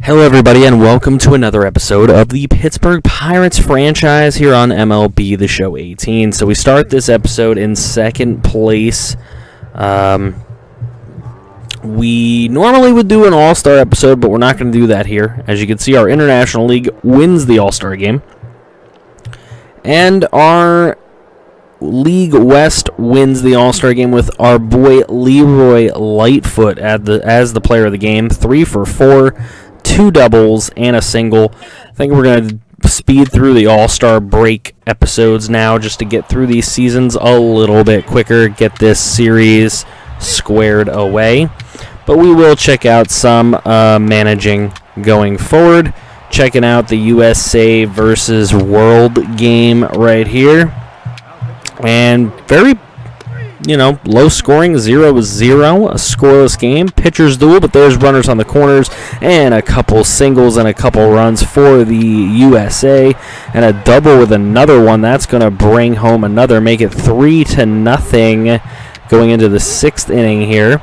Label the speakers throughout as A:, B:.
A: Hello everybody and welcome to another episode of the Pittsburgh Pirates franchise here on MLB The Show 18. So we start this episode in second place. We normally would do an All-Star episode, but we're not going to do that here. As you can see, our International League wins the All-Star game. And our League West wins the All-Star game with our boy Leroy Lightfoot as the player of the game. 3 for 4. 2 doubles and a single. I think we're going to speed through the All-Star break episodes now just to get through these seasons a little bit quicker, get this series squared away. But we will check out some managing going forward. Checking out the USA versus World game right here. And very low scoring, 0-0, a scoreless game. Pitcher's duel, but there's runners on the corners and a couple singles and a couple runs for the USA. And a double with another one. That's going to bring home another, make it 3-0 going into the 6th inning here.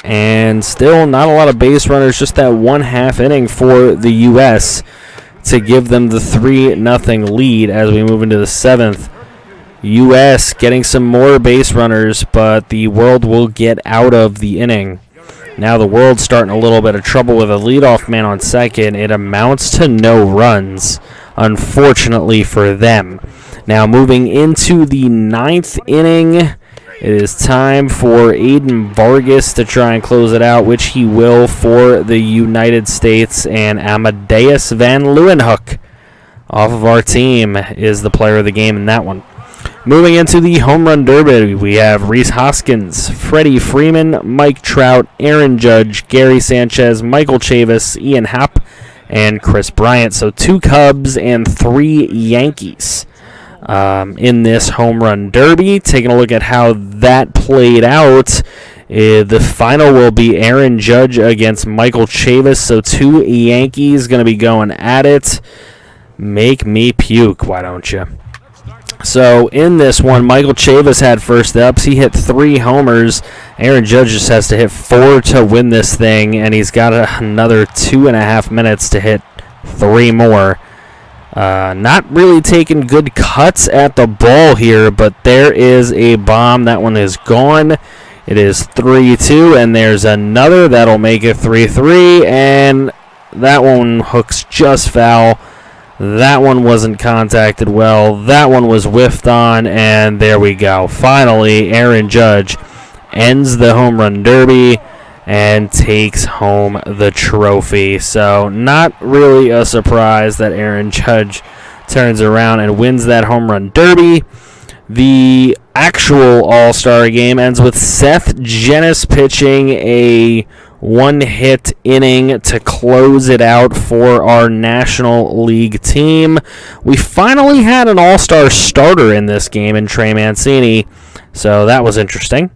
A: And still not a lot of base runners, just that 1/2 inning for the U.S. to give them the 3-0 lead as we move into the 7th. U.S. getting some more base runners, but the World will get out of the inning. Now the World's starting a little bit of trouble with a leadoff man on second. It amounts to no runs, unfortunately for them. Now moving into the 9th inning, it is time for Aiden Vargas to try and close it out, which he will for the United States, and Amadeus Van Leeuwenhoek off of our team is the player of the game in that one. Moving into the home run derby, we have Rhys Hoskins, Freddie Freeman, Mike Trout, Aaron Judge, Gary Sanchez, Michael Chavis, Ian Happ, and Chris Bryant. So 2 Cubs and 3 Yankees in this home run derby. Taking a look at how that played out, the final will be Aaron Judge against Michael Chavis. So 2 Yankees going to be going at it. Make me puke, why don't you? So in this one, Michael Chavis had first ups. He hit 3 homers. Aaron Judge just has to hit 4 to win this thing, and he's got another 2.5 minutes to hit 3 more. Not really taking good cuts at the ball here, but there is a bomb. That one is gone. It is 3-2, and there's another. That'll make it 3-3, and that one hooks just foul. That one wasn't contacted well. That one was whiffed on, and there we go. Finally, Aaron Judge ends the home run derby and takes home the trophy. So not really a surprise that Aaron Judge turns around and wins that home run derby. The actual All-Star game ends with Seth Jennis pitching a 1-hit inning to close it out for our National League team. We finally had an All-Star starter in this game in Trey Mancini, so that was interesting.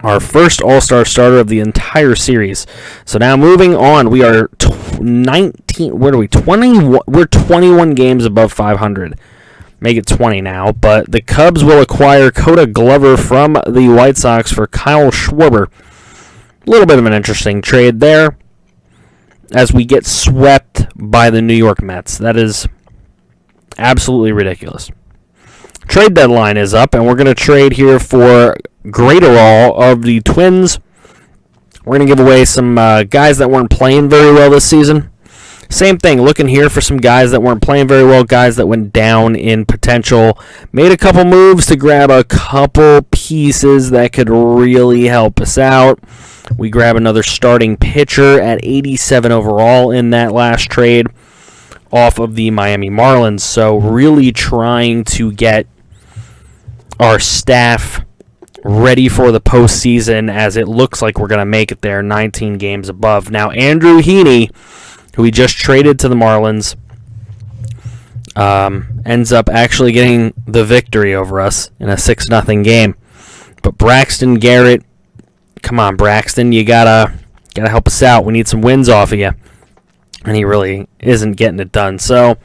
A: Our first All-Star starter of the entire series. So now moving on, we are 19. Where are we? 20. We're 21 games above 500. Make it 20 now, but the Cubs will acquire Coda Glover from the White Sox for Kyle Schwarber. A little bit of an interesting trade there as we get swept by the New York Mets. That is absolutely ridiculous. Trade deadline is up, and we're going to trade here for Graterol of the Twins. We're going to give away some guys that weren't playing very well this season. Same thing, looking here for some guys that weren't playing very well, guys that went down in potential. Made a couple moves to grab a couple pieces that could really help us out. We grab another starting pitcher at 87 overall in that last trade off of the Miami Marlins. So really trying to get our staff ready for the postseason, as it looks like we're going to make it there 19 games above. Now, Andrew Heaney, who we just traded to the Marlins, ends up actually getting the victory over us in a 6-0 game. But Braxton Garrett, come on, Braxton, you gotta help us out. We need some wins off of you. And he really isn't getting it done. So,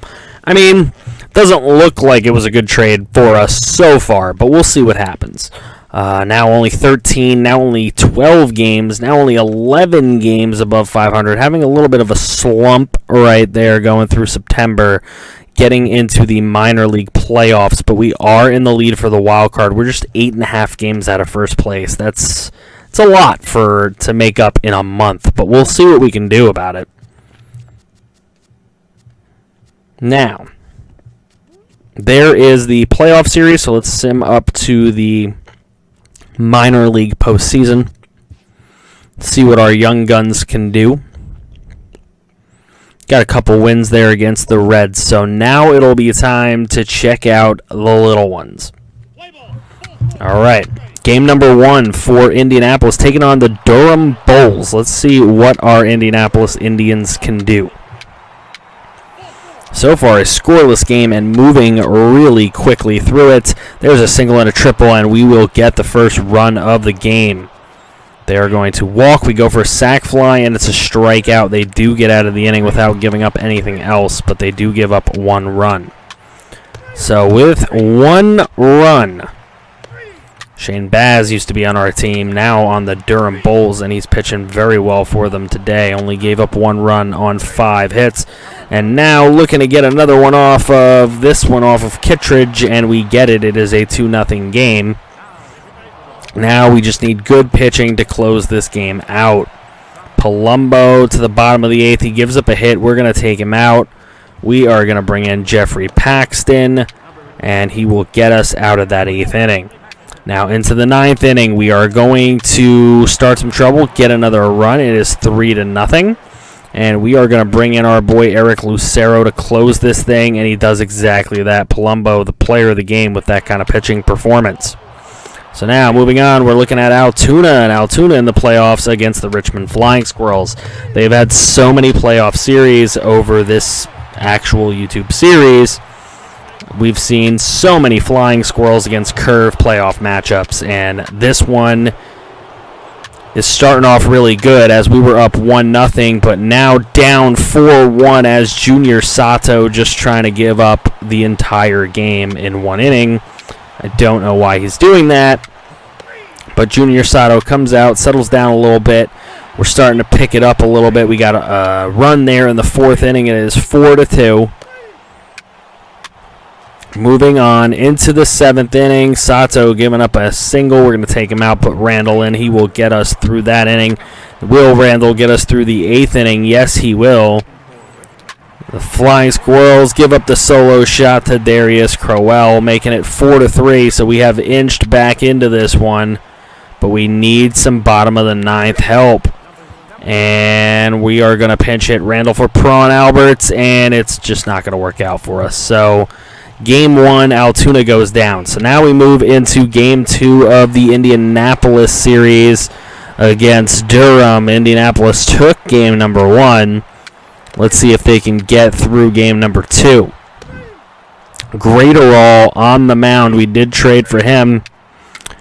A: I mean, doesn't look like it was a good trade for us so far, but we'll see what happens. Now only 13, now only 12 games, now only 11 games above 500. Having a little bit of a slump right there going through September, getting into the minor league playoffs, but we are in the lead for the wild card. We're just 8.5 games out of first place. It's a lot to make up in a month, but we'll see what we can do about it. Now, there is the playoff series, so let's sim up to the minor league postseason. See what our young guns can do. Got a couple wins there against the Reds, so now it'll be time to check out the little ones. All right, game number 1 for Indianapolis, taking on the Durham Bulls. Let's see what our Indianapolis Indians can do. So far, a scoreless game and moving really quickly through it. There's a single and a triple, and we will get the first run of the game. They are going to walk. We go for a sac fly, and it's a strikeout. They do get out of the inning without giving up anything else, but they do give up 1 run. So with 1 run, Shane Baz used to be on our team, now on the Durham Bulls, and he's pitching very well for them today. Only gave up 1 run on 5 hits. And now looking to get another one off of Kittredge, and we get it. It is a 2-0 game. Now we just need good pitching to close this game out. Palumbo to the bottom of the 8th. He gives up a hit. We're going to take him out. We are going to bring in Jeffrey Paxton, and he will get us out of that 8th inning. Now into the 9th inning, we are going to start some trouble, get another run. It is 3-0. And we are going to bring in our boy Eric Lucero to close this thing, and he does exactly that. Palumbo, the player of the game with that kind of pitching performance. So now, moving on, we're looking at Altoona, and Altoona in the playoffs against the Richmond Flying Squirrels. They've had so many playoff series over this actual YouTube series. We've seen so many Flying Squirrels against Curve playoff matchups, and this one is starting off really good as we were up 1-0, but now down 4-1 as Junior Sato just trying to give up the entire game in 1 inning. I don't know why he's doing that, but Junior Sato comes out, settles down a little bit. We're starting to pick it up a little bit. We got a run there in the 4th inning. It is 4-2. Moving on into the 7th inning, Sato giving up a single. We're going to take him out, put Randall in. He will get us through that inning. Will Randall get us through the 8th inning? Yes, he will. The Flying Squirrels give up the solo shot to Darius Crowell, making it 4-3, so we have inched back into this one, but we need some bottom of the 9th help. And we are going to pinch hit Randall for Prawn Alberts, and it's just not going to work out for us. So Game 1, Altoona goes down. So now we move into Game 2 of the Indianapolis series against Durham. Indianapolis took Game number 1. Let's see if they can get through Game number 2. Graterol on the mound. We did trade for him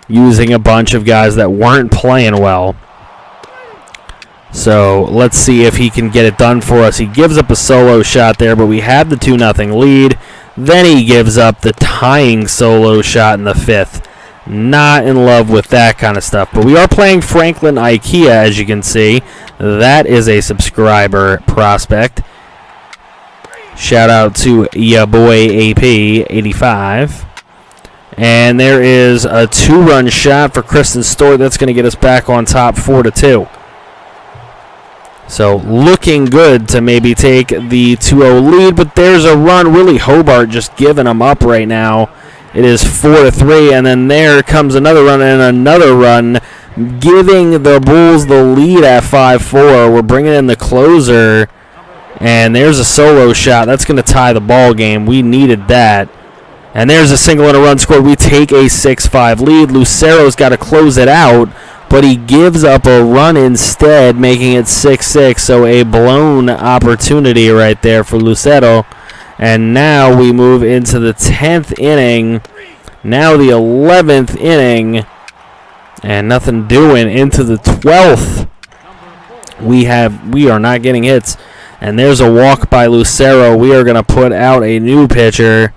A: using a bunch of guys that weren't playing well. So let's see if he can get it done for us. He gives up a solo shot there, but we had the 2-0 lead. Then he gives up the tying solo shot in the 5th. Not in love with that kind of stuff. But we are playing Franklin IKEA, as you can see. That is a subscriber prospect. Shout out to ya boy AP85. And there is a 2-run shot for Kristen Stewart. That's going to get us back on top 4-2. So looking good to maybe take the 2-0 lead, but there's a run. Willie Hobart just giving them up right now. It is 4-3, and then there comes another run and another run, giving the Bulls the lead at 5-4. We're bringing in the closer, and there's a solo shot. That's going to tie the ball game. We needed that. And there's a single and a run scored. We take a 6-5 lead. Lucero's got to close it out, but he gives up a run instead, making it 6-6. So a blown opportunity right there for Lucero. And now we move into the 10th inning. Now the 11th inning. And nothing doing into the 12th. We are not getting hits. And there's a walk by Lucero. We are going to put out a new pitcher.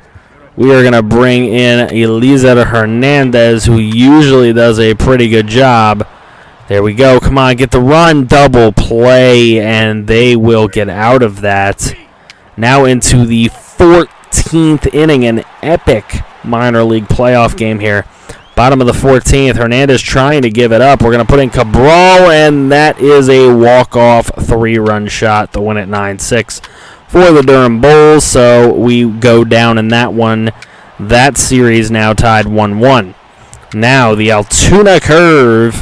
A: we are going to bring in Elizar Hernandez, who usually does a pretty good job. There we go. Come on, get the run. Double play, and they will get out of that. Now into the 14th inning, an epic minor league playoff game here. Bottom of the 14th, Hernandez trying to give it up. We're going to put in Cabral, and that is a walk-off 3-run shot to win it 9-6 for the Durham Bulls. So we go down in that one. That series now tied 1-1. Now the Altoona Curve,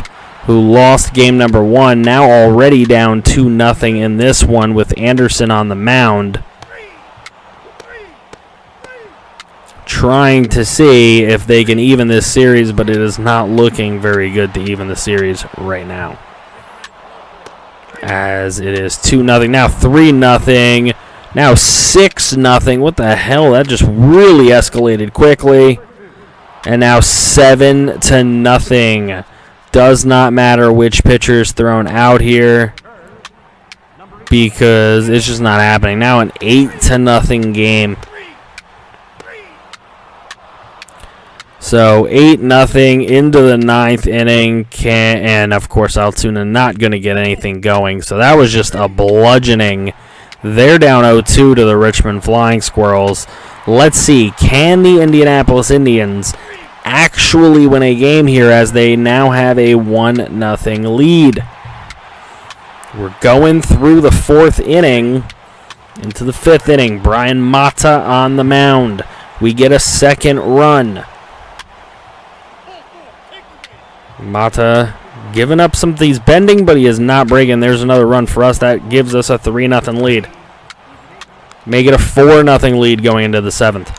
A: who lost game number 1, now already down 2-0 in this one with Anderson on the mound. Trying to see if they can even this series, but it is not looking very good to even the series right now. As it is 2-0, now 3-0, now 6-0. What the hell? That just really escalated quickly. And now 7-0. Does not matter which pitcher is thrown out here because it's just not happening. Now an 8-0 game. So 8-0 into the 9th inning, and of course Altoona not going to get anything going. So that was just a bludgeoning. They're down 0-2 to the Richmond Flying Squirrels. Let's see, can the Indianapolis Indians actually win a game here as they now have a 1-0 lead? We're going through the 4th inning into the 5th inning. Brian Mata on the mound. We get a second run. Mata giving up some, he's bending, but he is not breaking. There's another run for us. That gives us a 3-0 lead. Make it a 4-0 lead going into the 7th.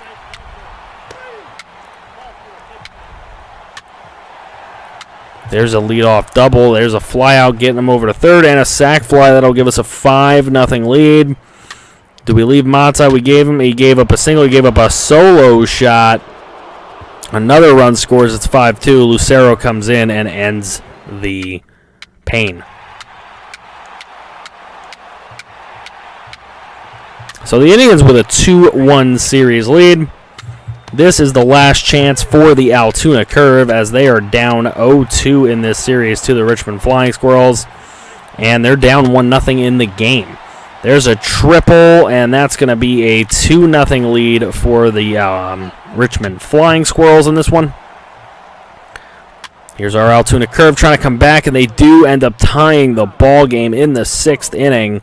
A: There's a leadoff double. There's a fly out getting him over to third, and a sac fly that'll give us a 5-0 lead. Do we leave Mata? We gave him. He gave up a single. He gave up a solo shot. Another run scores. It's 5-2. Lucero comes in and ends the pain. So the Indians with a 2-1 series lead. This is the last chance for the Altoona Curve as they are down 0-2 in this series to the Richmond Flying Squirrels. And they're down 1-0 in the game. There's a triple, and that's going to be a 2-0 lead for the Richmond Flying Squirrels in this one. Here's our Altoona Curve trying to come back, and they do end up tying the ball game in the 6th inning.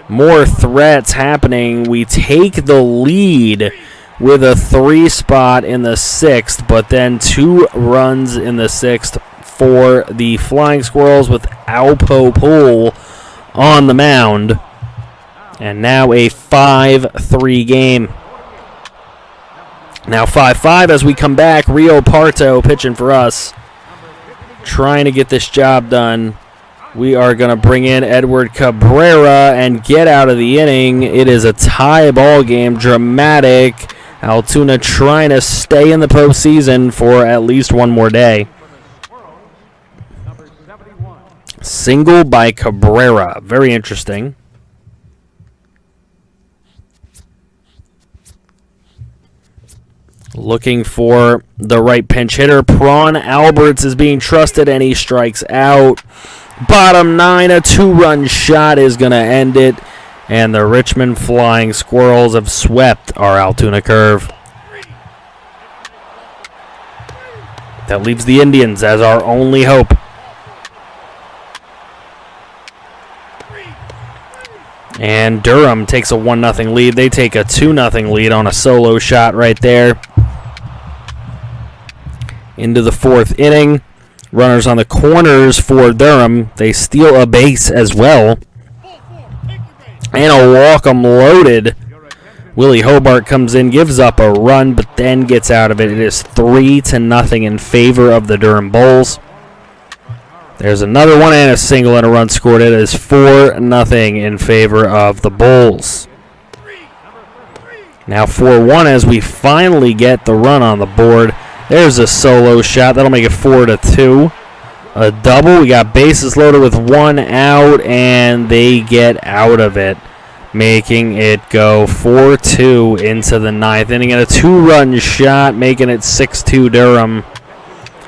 A: More threats happening. We take the lead with a 3 spot in the 6th, but then 2 runs in the 6th for the Flying Squirrels with Alpo Pool on the mound. And now a 5-3 game. Now 5-5 as we come back. Rio Parto pitching for us, trying to get this job done. We are going to bring in Edward Cabrera and get out of the inning. It is a tie ball game. Dramatic. Altoona trying to stay in the postseason for at least one more day. Single by Cabrera. Very interesting. Looking for the right pinch hitter. Prawn Alberts is being trusted, and he strikes out. Bottom 9, a 2-run shot is going to end it. And the Richmond Flying Squirrels have swept our Altoona Curve. That leaves the Indians as our only hope. And Durham takes a 1-0 lead. They take a 2-0 lead on a solo shot right there. Into the 4th inning. Runners on the corners for Durham. They steal a base as well. And a walk 'em loaded. Willie Hobart comes in, gives up a run, but then gets out of it. It is 3-0 in favor of the Durham Bulls. There's another one and a single and a run scored. It is 4-0 in favor of the Bulls. Now 4-1 as we finally get the run on the board. There's a solo shot. That'll make it 4-2. A double. We got bases loaded with 1 out, and they get out of it. making it go 4-2 into the ninth inning, and a 2-run shot, making it 6-2 Durham.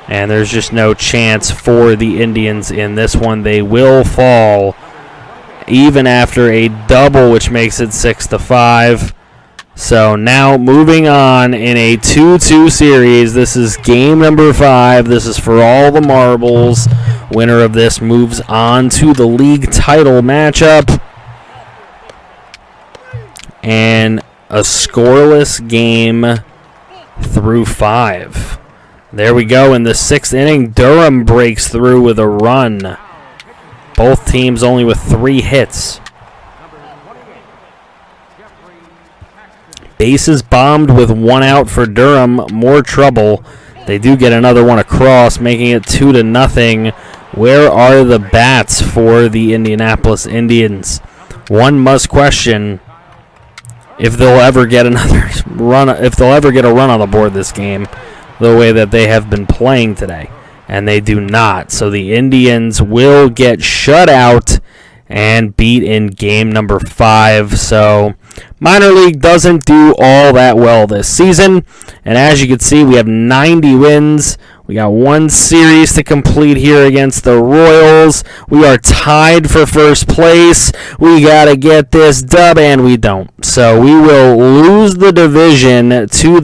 A: And there's just no chance for the Indians in this one. They will fall even after a double, which makes it 6-5. So now moving on in a 2-2 series. This is game number 5. This is for all the marbles. Winner of this moves on to the league title matchup. And a scoreless game through 5. There we go. In the 6th inning, Durham breaks through with a run. Both teams only with 3 hits. Bases bombed with 1 out for Durham. More trouble. They do get another one across, making it 2-0. Where are the bats for the Indianapolis Indians? One must question if they'll ever get another run, if they'll ever get a run on the board this game, the way that they have been playing today. And they do not. So the Indians will get shut out and beat in game number 5. So minor league doesn't do all that well this season. And as you can see, we have 90 wins. We got 1 series to complete here against the Royals. We are tied for first place. We got to get this dub, and we don't. So we will lose the division to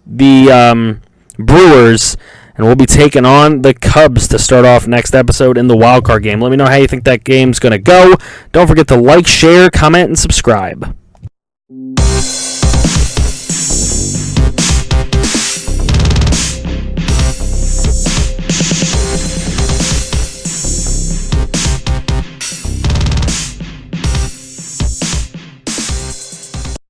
A: the Brewers, and we'll be taking on the Cubs to start off next episode in the wildcard game. Let me know how you think that game's going to go. Don't forget to like, share, comment, and subscribe.